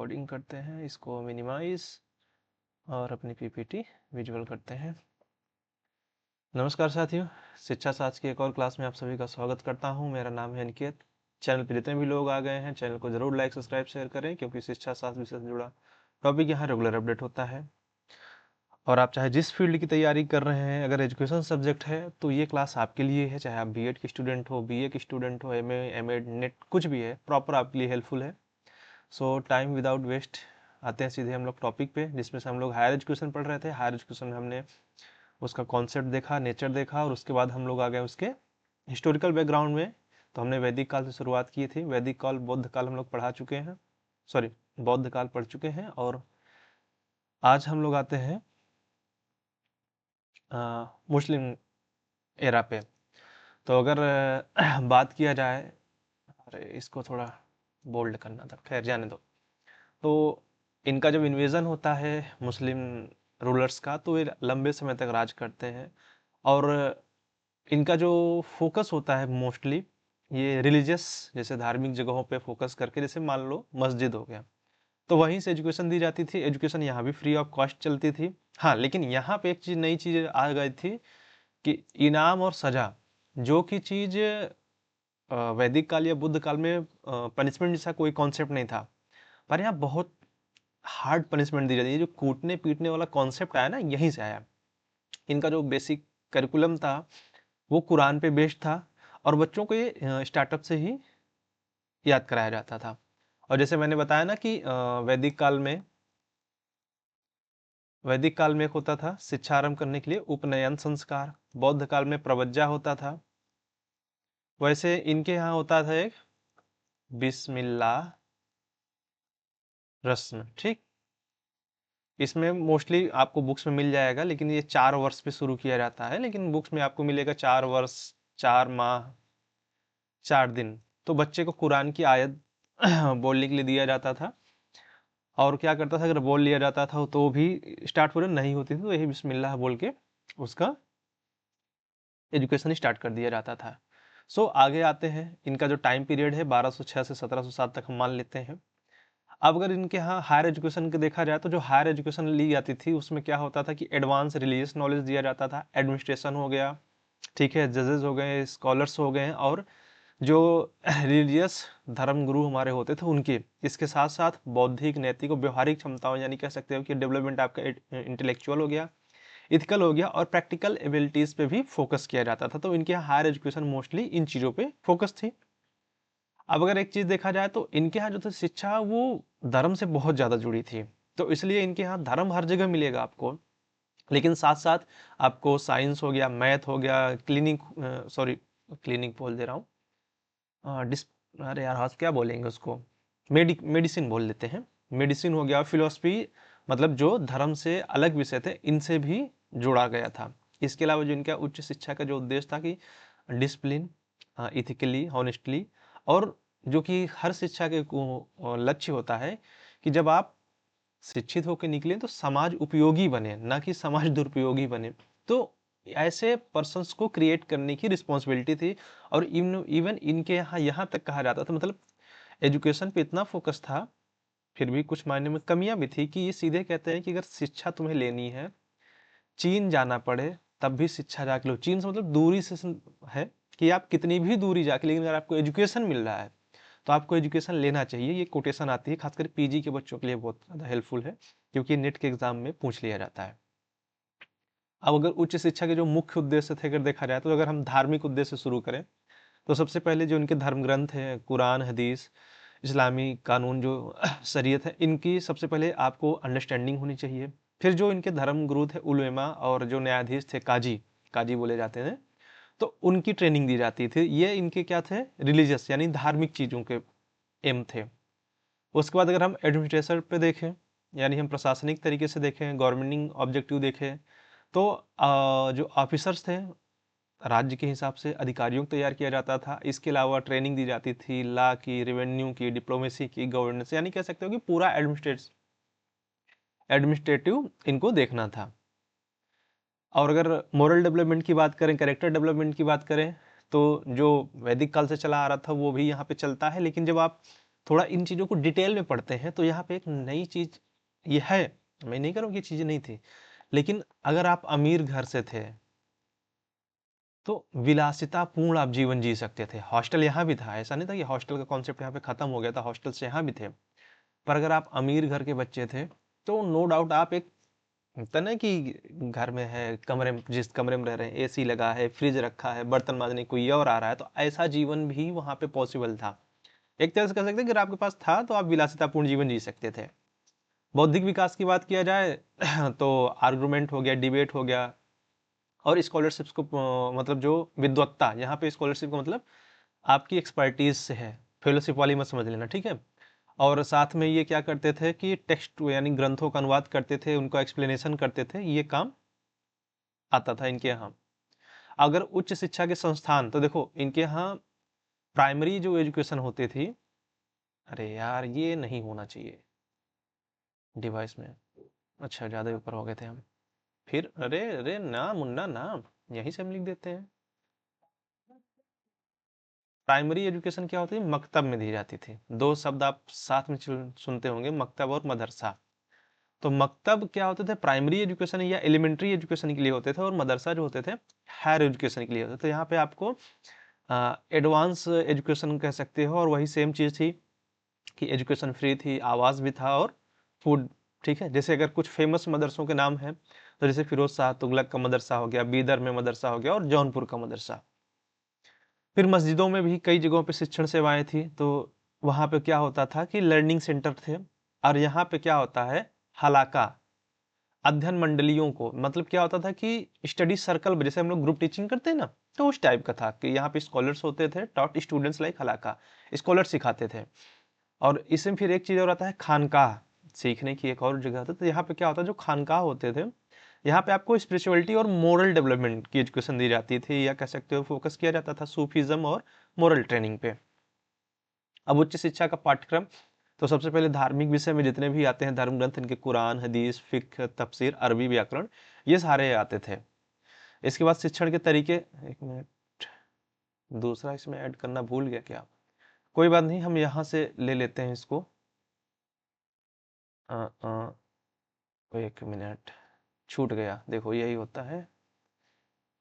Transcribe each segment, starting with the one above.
Recording करते हैं, इसको मिनिमाइज और अपनी पीपीटी विजुअल करते हैं। नमस्कार साथियों, शिक्षा शास्त्र की एक और क्लास में आप सभी का स्वागत करता हूं। मेरा नाम है अनिकेत। चैनल पर जितने भी लोग आ गए हैं, चैनल को जरूर लाइक सब्सक्राइब शेयर करें, क्योंकि शिक्षा शास्त्र विषय से जुड़ा टॉपिक यहाँ रेगुलर अपडेट होता है। और आप चाहे जिस फील्ड की तैयारी कर रहे हैं, अगर एजुकेशन सब्जेक्ट है तो ये क्लास आपके लिए है। चाहे आप बीएड के स्टूडेंट हो, बीए के स्टूडेंट हो, एमए, एमएड, नेट कुछ भी है, प्रॉपर आपके लिए हेल्पफुल है। सो टाइम विदाउट वेस्ट आते हैं सीधे हम लोग टॉपिक पे, जिसमें से हम लोग हायर एजुकेशन पढ़ रहे थे। हायर एजुकेशन में हमने उसका कॉन्सेप्ट देखा, नेचर देखा, और उसके बाद हम लोग आ गए उसके हिस्टोरिकल बैकग्राउंड में। तो हमने वैदिक काल से शुरुआत की थी। वैदिक काल, बौद्ध काल हम लोग पढ़ा चुके हैं, सॉरी बौद्ध काल पढ़ चुके हैं। और आज हम लोग आते हैं मुस्लिम एरा पे। तो अगर बात किया जाए, अरे इसको थोड़ा बोल्ड करना था, खैर जाने दो। तो इनका जब इन्वेजन होता है मुस्लिम रूलर्स का, तो ये लंबे समय तक राज करते हैं। और इनका जो फोकस होता है मोस्टली ये रिलीजियस, जैसे धार्मिक जगहों पे फोकस करके, जैसे मान लो मस्जिद हो गया, तो वहीं से एजुकेशन दी जाती थी। एजुकेशन यहाँ भी फ्री ऑफ कॉस्ट चलती थी। हाँ, लेकिन यहाँ पे एक चीज, नई चीज आ गई थी कि इनाम और सजा, जो कि चीज वैदिक काल या बुद्ध काल में पनिशमेंट जैसा कोई कॉन्सेप्ट नहीं था, पर यहाँ बहुत हार्ड पनिशमेंट दी जाती है। जो कूटने पीटने वाला कॉन्सेप्ट आया ना, यहीं से आया। इनका जो बेसिक करिकुलम था वो कुरान पे बेस्ड था, और बच्चों को ये स्टार्टअप से ही याद कराया जाता था। और जैसे मैंने बताया ना कि वैदिक काल में एक होता था शिक्षा आरंभ करने के लिए उपनयन संस्कार, बौद्ध काल में प्रवज्जा होता था। वैसे इनके यहाँ होता था एक बिस्मिल्लाह रस्म, ठीक। इसमें मोस्टली आपको बुक्स में मिल जाएगा, लेकिन ये 4 वर्ष पे शुरू किया जाता है। लेकिन बुक्स में आपको मिलेगा 4 वर्ष, 4 माह, 4 दिन। तो बच्चे को कुरान की आयत बोलने के लिए दिया जाता था। और क्या करता था, अगर बोल लिया जाता था तो भी स्टार्ट पूरे नहीं होती थी, तो यही बिस्मिल्लाह बोल के उसका एजुकेशन स्टार्ट कर दिया जाता था। सो आगे आते हैं। इनका जो टाइम पीरियड है 1206 से 1707 तक हम मान लेते हैं। अब अगर इनके यहाँ हायर एजुकेशन के देखा जाए, तो जो हायर एजुकेशन ली जाती थी उसमें क्या होता था कि एडवांस रिलीजियस नॉलेज दिया जाता था। एडमिनिस्ट्रेशन हो गया, ठीक है, जजेस हो गए, स्कॉलर्स हो गए, और जो रिलीजियस धर्म गुरु हमारे होते थे उनके, इसके साथ साथ बौद्धिक, नैतिक और व्यवहारिक क्षमताओं, यानी कह सकते हो कि डेवलपमेंट आपका इंटेलेक्चुअल हो गया, इथिकल हो गया, और प्रैक्टिकल एबिलिटीज पे भी फोकस किया जाता था। तो इनके यहाँ हायर एजुकेशन मोस्टली इन चीज़ों पे फोकस थी। अब अगर एक चीज़ देखा जाए, तो इनके यहाँ जो थी शिक्षा, वो धर्म से बहुत ज़्यादा जुड़ी थी। तो इसलिए इनके यहाँ धर्म हर जगह मिलेगा आपको, लेकिन साथ साथ आपको साइंस हो गया, मैथ हो गया, क्लिनिक बोल दे रहा हूँ, डिस अरे यार हाँ, क्या बोलेंगे उसको, मेडिसिन बोल देते हैं। मेडिसिन हो गया, फिलोसफी, मतलब जो धर्म से अलग विषय थे इनसे भी जोड़ा गया था। इसके अलावा जो इनका उच्च शिक्षा का जो उद्देश्य था कि डिसिप्लिन, इथिकली, हॉनेस्टली, और जो कि हर शिक्षा के लक्ष्य होता है कि जब आप शिक्षित होकर निकले तो समाज उपयोगी बने, ना कि समाज दुरुपयोगी बने। तो ऐसे पर्सन्स को क्रिएट करने की रिस्पॉन्सिबिलिटी थी। और इवन इनके यहाँ तक कहा जाता था, मतलब एजुकेशन पे इतना फोकस था, फिर भी कुछ मायने में कमियां भी थी, कि ये सीधे कहते हैं कि अगर शिक्षा तुम्हें लेनी है, चीन जाना पड़े तब भी शिक्षा जाके लो। चीन से मतलब दूरी से है, कि आप कितनी भी दूरी जाके, लेकिन अगर आपको एजुकेशन मिल रहा है तो आपको एजुकेशन लेना चाहिए। ये कोटेशन आती है, खासकर पीजी के बच्चों के लिए बहुत ज़्यादा हेल्पफुल है, क्योंकि नेट के एग्जाम में पूछ लिया जाता है। अब अगर उच्च शिक्षा के जो मुख्य उद्देश्य थे अगर देखा जाए, तो अगर हम धार्मिक उद्देश्य से शुरू करें, तो सबसे पहले जो इनके धर्म ग्रंथ हैं, कुरान, हदीस, इस्लामी कानून, जो शरीयत है, इनकी सबसे पहले आपको अंडरस्टैंडिंग होनी चाहिए। फिर जो इनके धर्म गुरु थे उलेमा, और जो न्यायाधीश थे काजी, काजी बोले जाते हैं, तो उनकी ट्रेनिंग दी जाती थी। ये इनके क्या थे, रिलीजियस यानी धार्मिक चीज़ों के एम थे। उसके बाद अगर हम एडमिनिस्ट्रेशन पे देखें, यानी हम प्रशासनिक तरीके से देखें, गवर्नमेंटिंग ऑब्जेक्टिव देखें, तो जो ऑफिसर्स थे, राज्य के हिसाब से अधिकारियों को तैयार किया जाता था। इसके अलावा ट्रेनिंग दी जाती थी लॉ की, रेवेन्यू की, डिप्लोमेसी की, गवर्नेंस, यानी कह सकते हो कि पूरा एडमिनिस्ट्रेटिव इनको देखना था। और अगर मोरल डेवलपमेंट की बात करें, कैरेक्टर डेवलपमेंट की बात करें, तो जो वैदिक काल से चला आ रहा था वो भी यहाँ पे चलता है। लेकिन जब आप थोड़ा इन चीज़ों को डिटेल में पढ़ते हैं तो यहाँ पे एक नई चीज़ ये है, मैं नहीं कह रहा हूँ कि ये चीज़ें नहीं थी, लेकिन अगर आप अमीर घर से थे तो विलासितापूर्ण आप जीवन जी सकते थे। हॉस्टल यहाँ भी था, ऐसा नहीं था कि हॉस्टल का कॉन्सेप्ट यहाँ पे खत्म हो गया था, हॉस्टल्स यहाँ भी थे। पर अगर आप अमीर घर के बच्चे थे तो नो डाउट आप एक होता ना कि घर में है, कमरे में, जिस कमरे में रह रहे हैं एसी लगा है, फ्रिज रखा है, बर्तन मांजने कोई और आ रहा है, तो ऐसा जीवन भी वहां पे पॉसिबल था। एक तरह से कह सकते हैं कि अगर आपके पास था तो आप विलासितापूर्ण जीवन जी सकते थे। बौद्धिक विकास की बात किया जाए तो आर्गुमेंट हो गया, डिबेट हो गया, और स्कॉलरशिप्स को मतलब जो विद्वत्ता, यहाँ पे स्कॉलरशिप का मतलब आपकी एक्सपर्टीज से है, फेलोशिप वाली मत समझ लेना, ठीक है। और साथ में ये क्या करते थे कि टेक्स्ट यानी ग्रंथों का अनुवाद करते थे, उनका एक्सप्लेनेशन करते थे, ये काम आता था इनके यहाँ। अगर उच्च शिक्षा के संस्थान तो देखो इनके यहाँ प्राइमरी जो एजुकेशन होती थी, अरे यार ये नहीं होना चाहिए डिवाइस में, अच्छा ज़्यादा ऊपर हो गए थे हम, फिर अरे अरे ना मुन्ना नाम यहीं से हम लिख देते हैं। प्राइमरी एजुकेशन क्या होती है, मकतब में दी जाती थी। दो शब्द आप साथ में सुनते होंगे, मकतब और मदरसा। तो मकतब क्या होते थे, प्राइमरी एजुकेशन या एलिमेंट्री एजुकेशन के लिए होते थे, और मदरसा जो होते थे हायर एजुकेशन के लिए होते थे। तो यहाँ पे आपको एडवांस एजुकेशन कह सकते हो, और वही सेम चीज़ थी कि एजुकेशन फ्री थी, आवास भी था और फूड, ठीक है। जैसे अगर कुछ फेमस मदरसों के नाम हैं तो जैसे फिरोज शाह तुगलक का मदरसा हो गया, बीदर में मदरसा हो गया, और जौनपुर का मदरसा। फिर मस्जिदों में भी कई जगहों पे शिक्षण सेवाएं थी, तो वहाँ पे क्या होता था कि लर्निंग सेंटर थे। और यहाँ पे क्या होता है, हलाका, अध्ययन मंडलियों को, मतलब क्या होता था कि स्टडी सर्कल, जैसे हम लोग ग्रुप टीचिंग करते हैं ना, तो उस टाइप का था कि यहाँ पे स्कॉलर्स होते थे, टॉट स्टूडेंट्स लाइक हलाका, स्कॉलर सिखाते थे। और इसमें फिर एक चीज़ और आता है, खानकाह, सीखने की एक और जगह होती है। तो यहाँ पे क्या होता है, जो खानकाह होते थे, यहाँ पे आपको स्पिरिचुअलिटी और मोरल डेवलपमेंट की एजुकेशन दी जाती थी, या कह सकते हो फोकस किया जाता था सूफीज्म और मोरल ट्रेनिंग पे। अब उच्च शिक्षा का पाठ्यक्रम, तो सबसे पहले धार्मिक विषय में जितने भी आते हैं धर्म ग्रंथ, इनके कुरान, हदीस, फिक्ह, तफसीर, अरबी व्याकरण, ये सारे आते थे। इसके बाद शिक्षण के तरीके, एक मिनट, दूसरा इसमें ऐड करना भूल गया क्या, कोई बात नहीं, हम यहाँ से ले लेते हैं इसको। अ, अ, एक मिनट, छूट गया, देखो यही होता है,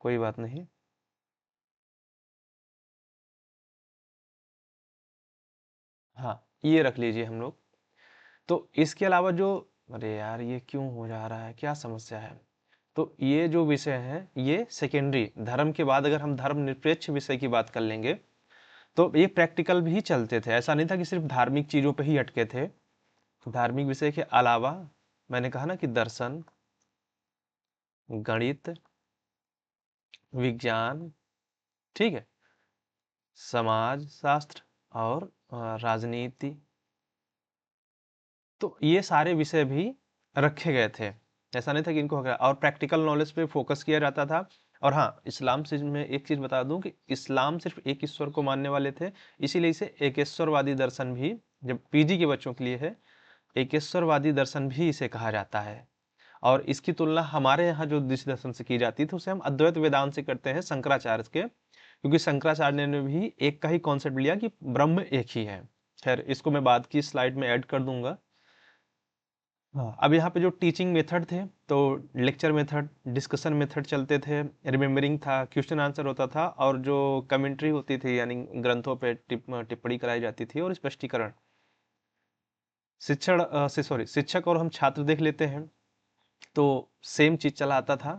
कोई बात नहीं। हाँ, ये रख लीजिए हम लोग। तो इसके अलावा जो, अरे यार ये क्यों हो जा रहा है, क्या समस्या है। तो ये जो विषय है ये सेकेंडरी, धर्म के बाद अगर हम धर्म निरपेक्ष विषय की बात कर लेंगे तो ये प्रैक्टिकल भी चलते थे, ऐसा नहीं था कि सिर्फ धार्मिक चीजों पे ही अटके थे। धार्मिक विषय के अलावा मैंने कहा ना कि दर्शन, गणित, विज्ञान, ठीक है, समाज शास्त्र, और राजनीति, तो ये सारे विषय भी रखे गए थे। ऐसा नहीं था कि इनको हो गया, और प्रैक्टिकल नॉलेज पे फोकस किया जाता था। और हाँ, इस्लाम से मैं एक चीज बता दूं कि इस्लाम सिर्फ एक ईश्वर को मानने वाले थे, इसीलिए इसे एकेश्वरवादी दर्शन भी, जब पीजी के बच्चों के लिए है, एकेश्वरवादी दर्शन भी इसे कहा जाता है। और इसकी तुलना हमारे यहाँ जो जिस दर्शन से की जाती थी उसे हम अद्वैत वेदांत से करते हैं, शंकराचार्य के, क्योंकि शंकराचार्य ने भी एक का ही कॉन्सेप्ट लिया कि ब्रह्म एक ही है। खैर इसको मैं बाद की स्लाइड में ऐड कर दूंगा। हाँ, अब यहाँ पे जो टीचिंग मेथड थे, तो लेक्चर मेथड, डिस्कशन मेथड चलते थे, रिमेम्बरिंग था, क्वेश्चन आंसर होता था, और जो कमेंट्री होती थी यानी ग्रंथों पे टिप्पणी कराई जाती थी, और स्पष्टीकरण। शिक्षण से सॉरी शिक्षक और हम छात्र देख लेते हैं, तो सेम चीज चला आता था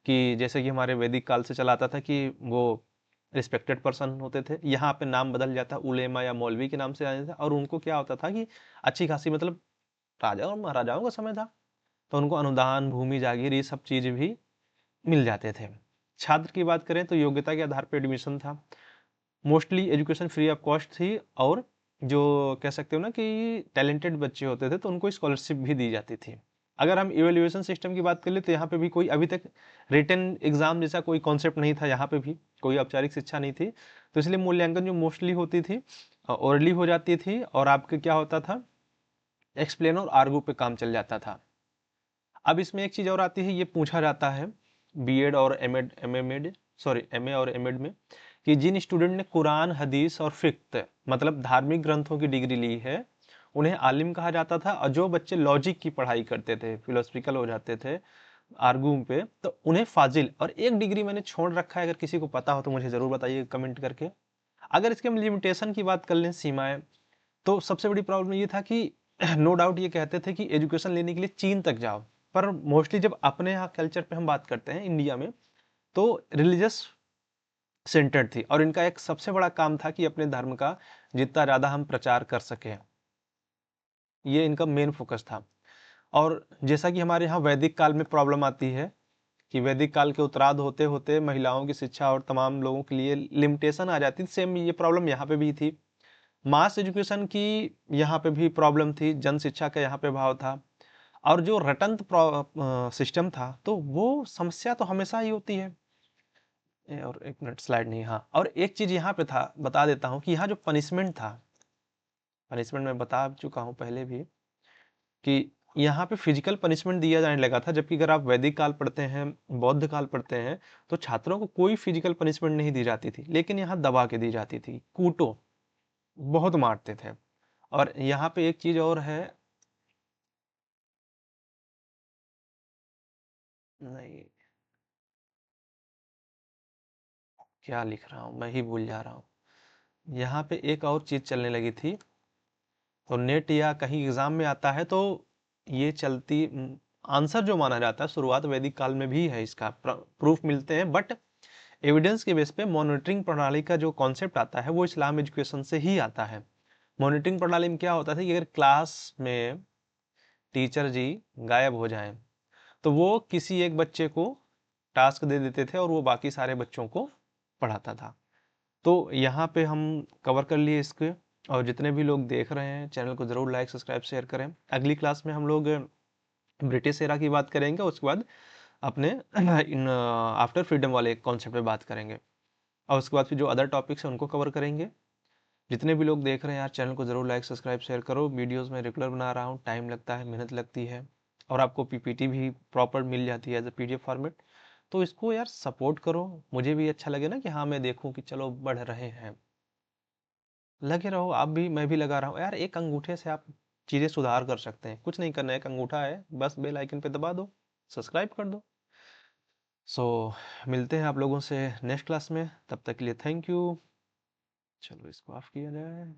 कि जैसे कि हमारे वैदिक काल से चला आता था कि वो रिस्पेक्टेड पर्सन होते थे, यहाँ पे नाम बदल जाता, उलेमा या मौलवी के नाम से आ जाता, और उनको क्या होता था कि अच्छी खासी, मतलब राजा और महाराजाओं का समय था, तो उनको अनुदान, भूमि, जागीर, ये सब चीज भी मिल जाते थे। छात्र की बात करें तो योग्यता के आधार पर एडमिशन था, mostly education free of cost थी, और जो कह सकते हो ना कि टैलेंटेड बच्चे होते थे तो उनको स्कॉलरशिप भी दी जाती थी। अगर हम इवेल्युएशन सिस्टम की बात कर ले तो यहाँ पे भी कोई अभी तक रिटन एग्जाम जैसा कोई कॉन्सेप्ट नहीं था, यहाँ पे भी कोई औपचारिक शिक्षा नहीं थी, तो इसलिए मूल्यांकन जो मोस्टली होती थी ओरली हो जाती थी, और आपके क्या होता था, एक्सप्लेन और आर्गू पे काम चल जाता था। अब इसमें एक चीज और आती है, ये पूछा जाता है बीएड और एमएड एमएमएड सॉरी एमए और एमएड में, कि जिन स्टूडेंट ने कुरान, हदीस और फिक्ह मतलब धार्मिक ग्रंथों की डिग्री ली है उन्हें आलिम कहा जाता था, और जो बच्चे लॉजिक की पढ़ाई करते थे, फिलोसफिकल हो जाते थे आर्गू पे, तो उन्हें फाजिल। और एक डिग्री मैंने छोड़ रखा है, अगर किसी को पता हो तो मुझे जरूर बताइए कमेंट करके। अगर इसके हम लिमिटेशन की बात कर लें, सीमाएं, तो सबसे बड़ी प्रॉब्लम ये था कि नो डाउट ये कहते थे कि एजुकेशन लेने के लिए चीन तक जाओ, पर मोस्टली जब अपने यहाँ कल्चर पे हम बात करते हैं इंडिया में, तो रिलीजियस सेंटर्ड थी, और इनका एक सबसे बड़ा काम था कि अपने धर्म का जितना ज़्यादा हम प्रचार कर सकें, ये इनका मेन फोकस था। और जैसा कि हमारे यहाँ वैदिक काल में प्रॉब्लम आती है कि वैदिक काल के उत्तरार्ध होते होते महिलाओं की शिक्षा और तमाम लोगों के लिए लिमिटेशन आ जाती थी, सेम ये प्रॉब्लम यहाँ पे भी थी। मास एजुकेशन की यहाँ पे भी प्रॉब्लम थी, जन शिक्षा का यहाँ पे अभाव था, और जो रटंत सिस्टम था, तो वो समस्या तो हमेशा ही होती है। और एक मिनट, स्लाइड नहीं, हाँ, और एक चीज यहाँ पे था, बता देता हूँ कि यहाँ जो पनिशमेंट था, पनिशमेंट मैं बता चुका हूँ पहले भी कि यहाँ पे फिजिकल पनिशमेंट दिया जाने लगा था, जबकि अगर आप वैदिक काल पढ़ते हैं, बौद्ध काल पढ़ते हैं, तो छात्रों को कोई फिजिकल पनिशमेंट नहीं दी जाती थी, लेकिन यहाँ दबा के दी जाती थी, कूटो, बहुत मारते थे। और यहाँ पे एक चीज और है, नहीं, क्या लिख रहा हूँ मैं ही भूल जा रहा हूँ। यहाँ पे एक और चीज चलने लगी थी, तो नेट या कहीं एग्जाम में आता है, तो ये चलती आंसर जो माना जाता है शुरुआत वैदिक काल में भी है, इसका प्रूफ मिलते हैं, बट एविडेंस के बेस पे मॉनिटरिंग प्रणाली का जो कॉन्सेप्ट आता है वो इस्लाम एजुकेशन से ही आता है। मॉनिटरिंग प्रणाली में क्या होता था कि अगर क्लास में टीचर जी गायब हो जाएं, तो वो किसी एक बच्चे को टास्क दे देते थे और वो बाकी सारे बच्चों को पढ़ाता था। तो यहाँ पे हम कवर कर लिए इसके, और जितने भी लोग देख रहे हैं चैनल को ज़रूर लाइक सब्सक्राइब शेयर करें। अगली क्लास में हम लोग ब्रिटिश एरा की बात करेंगे, उसके बाद अपने इन आफ्टर फ्रीडम वाले कॉन्सेप्ट पे बात करेंगे, और उसके बाद फिर जो अदर टॉपिक्स हैं उनको कवर करेंगे। जितने भी लोग देख रहे हैं यार, चैनल को ज़रूर लाइक सब्सक्राइब शेयर करो। वीडियोस में रेगुलर बना रहा हूँ, टाइम लगता है, मेहनत लगती है, और आपको पीपीटी भी प्रॉपर मिल जाती है एज ए पीडीएफ फॉर्मेट। तो इसको यार सपोर्ट करो, मुझे भी अच्छा लगे ना कि हाँ मैं देखूँ कि चलो बढ़ रहे हैं। लगे रहो आप भी, मैं भी लगा रहा हूँ यार। एक अंगूठे से आप चीज़ें सुधार कर सकते हैं, कुछ नहीं करना है, एक अंगूठा है, बस बेल आइकन पे दबा दो, सब्सक्राइब कर दो। सो मिलते हैं आप लोगों से नेक्स्ट क्लास में, तब तक के लिए थैंक यू। चलो इसको ऑफ किया जाए।